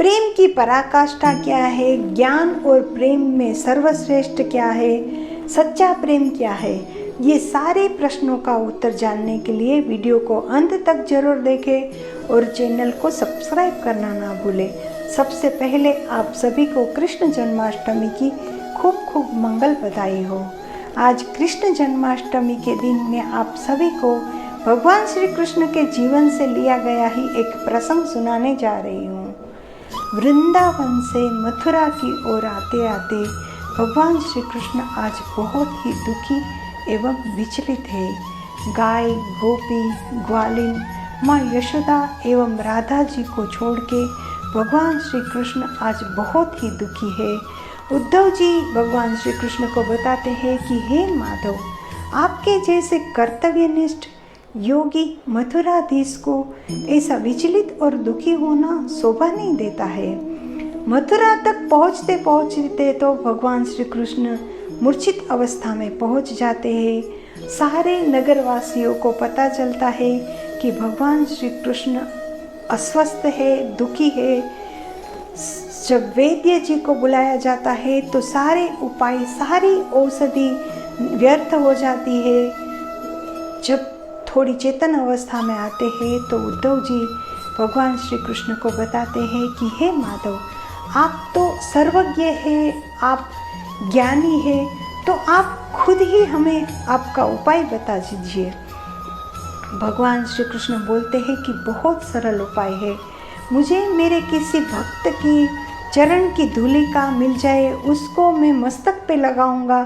प्रेम की पराकाष्ठा क्या है, ज्ञान और प्रेम में सर्वश्रेष्ठ क्या है, सच्चा प्रेम क्या है, ये सारे प्रश्नों का उत्तर जानने के लिए वीडियो को अंत तक जरूर देखें और चैनल को सब्सक्राइब करना ना भूलें। सबसे पहले आप सभी को कृष्ण जन्माष्टमी की खूब खूब मंगल बधाई हो। आज कृष्ण जन्माष्टमी के दिन में आप सभी को भगवान श्री कृष्ण के जीवन से लिया गया ही एक प्रसंग सुनाने जा रही हूँ। वृंदावन से मथुरा की ओर आते आते भगवान श्री कृष्ण आज बहुत ही दुखी एवं विचलित है। गाय, गोपी, ग्वालिन, माँ यशोदा एवं राधा जी को छोड़ के भगवान श्री कृष्ण आज बहुत ही दुखी है। उद्धव जी भगवान श्री कृष्ण को बताते हैं कि हे माधव, आपके जैसे कर्तव्यनिष्ठ योगी मथुराधीश को ऐसा विचलित और दुखी होना शोभा नहीं देता है। मथुरा तक पहुँचते पहुँचते तो भगवान श्री कृष्ण मूर्छित अवस्था में पहुँच जाते हैं। सारे नगरवासियों को पता चलता है कि भगवान श्री कृष्ण अस्वस्थ है, दुखी है। जब वैद्य जी को बुलाया जाता है तो सारे उपाय, सारी औषधि व्यर्थ हो जाती है। जब थोड़ी चेतन अवस्था में आते हैं तो उद्धव जी भगवान श्री कृष्ण को बताते हैं कि हे माधव, आप तो सर्वज्ञ हैं, आप ज्ञानी है, तो आप खुद ही हमें आपका उपाय बता दीजिए। भगवान श्री कृष्ण बोलते हैं कि बहुत सरल उपाय है। मुझे मेरे किसी भक्त की चरण की धूलि का मिल जाए, उसको मैं मस्तक पे लगाऊंगा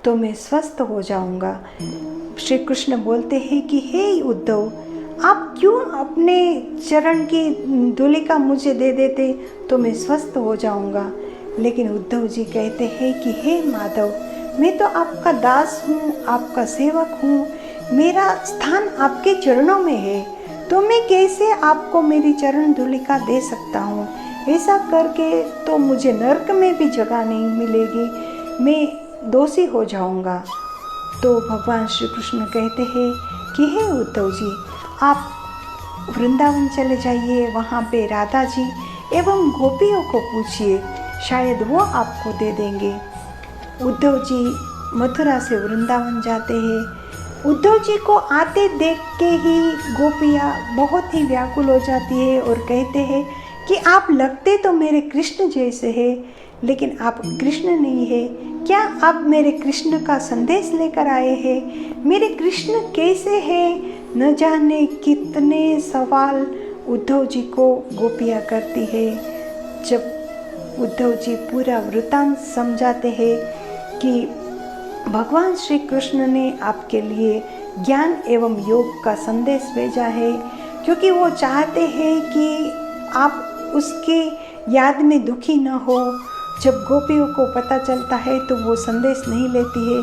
तो मैं स्वस्थ हो जाऊंगा। श्री कृष्ण बोलते हैं कि हे उद्धव, आप क्यों अपने चरण की धूलि का मुझे दे देते तो मैं स्वस्थ हो जाऊंगा। लेकिन उद्धव जी कहते हैं कि हे माधव, मैं तो आपका दास हूँ, आपका सेवक हूँ, मेरा स्थान आपके चरणों में है, तो मैं कैसे आपको मेरी चरण धूलिका दे सकता हूँ। ऐसा करके तो मुझे नरक में भी जगह नहीं मिलेगी, मैं दोषी हो जाऊँगा। तो भगवान श्री कृष्ण कहते हैं कि हे उद्धव जी, आप वृंदावन चले जाइए, वहाँ पे राधा जी एवं गोपियों को पूछिए, शायद वो आपको दे देंगे। उद्धव जी मथुरा से वृंदावन जाते हैं। उद्धव जी को आते देख के ही गोपियाँ बहुत ही व्याकुल हो जाती है और कहते हैं कि आप लगते तो मेरे कृष्ण जैसे हैं, लेकिन आप कृष्ण नहीं है। क्या आप मेरे कृष्ण का संदेश लेकर आए हैं? मेरे कृष्ण कैसे हैं? न जाने कितने सवाल उद्धव जी को गोपियाँ करती है। जब उद्धव जी पूरा वृतांत समझाते हैं कि भगवान श्री कृष्ण ने आपके लिए ज्ञान एवं योग का संदेश भेजा है, क्योंकि वो चाहते हैं कि आप उसके याद में दुखी न हो। जब गोपियों को पता चलता है तो वो संदेश नहीं लेती है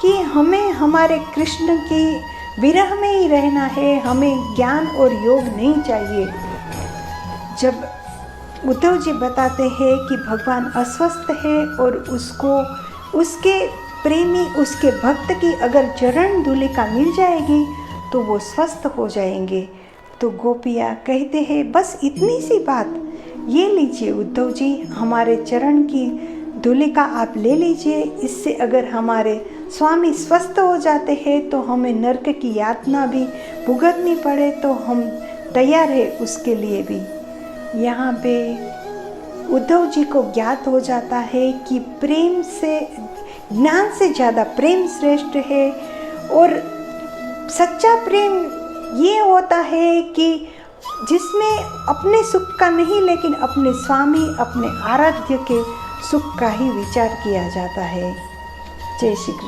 कि हमें हमारे कृष्ण की विरह में ही रहना है, हमें ज्ञान और योग नहीं चाहिए। जब उद्धव जी बताते हैं कि भगवान अस्वस्थ है और उसको उसके प्रेमी, उसके भक्त की अगर चरण धूलिका मिल जाएगी तो वो स्वस्थ हो जाएंगे, तो गोपियाँ कहते हैं बस इतनी सी बात, ये लीजिए उद्धव जी, हमारे चरण की धूलिका आप ले लीजिए। इससे अगर हमारे स्वामी स्वस्थ हो जाते हैं तो हमें नरक की यातना भी भुगतनी पड़े तो हम तैयार है उसके लिए भी। यहाँ पे उद्धव जी को ज्ञात हो जाता है कि प्रेम से, ज्ञान से ज़्यादा प्रेम श्रेष्ठ है। और सच्चा प्रेम ये होता है कि जिसमें अपने सुख का नहीं, लेकिन अपने स्वामी, अपने आराध्य के सुख का ही विचार किया जाता है। जय श्री कृष्ण।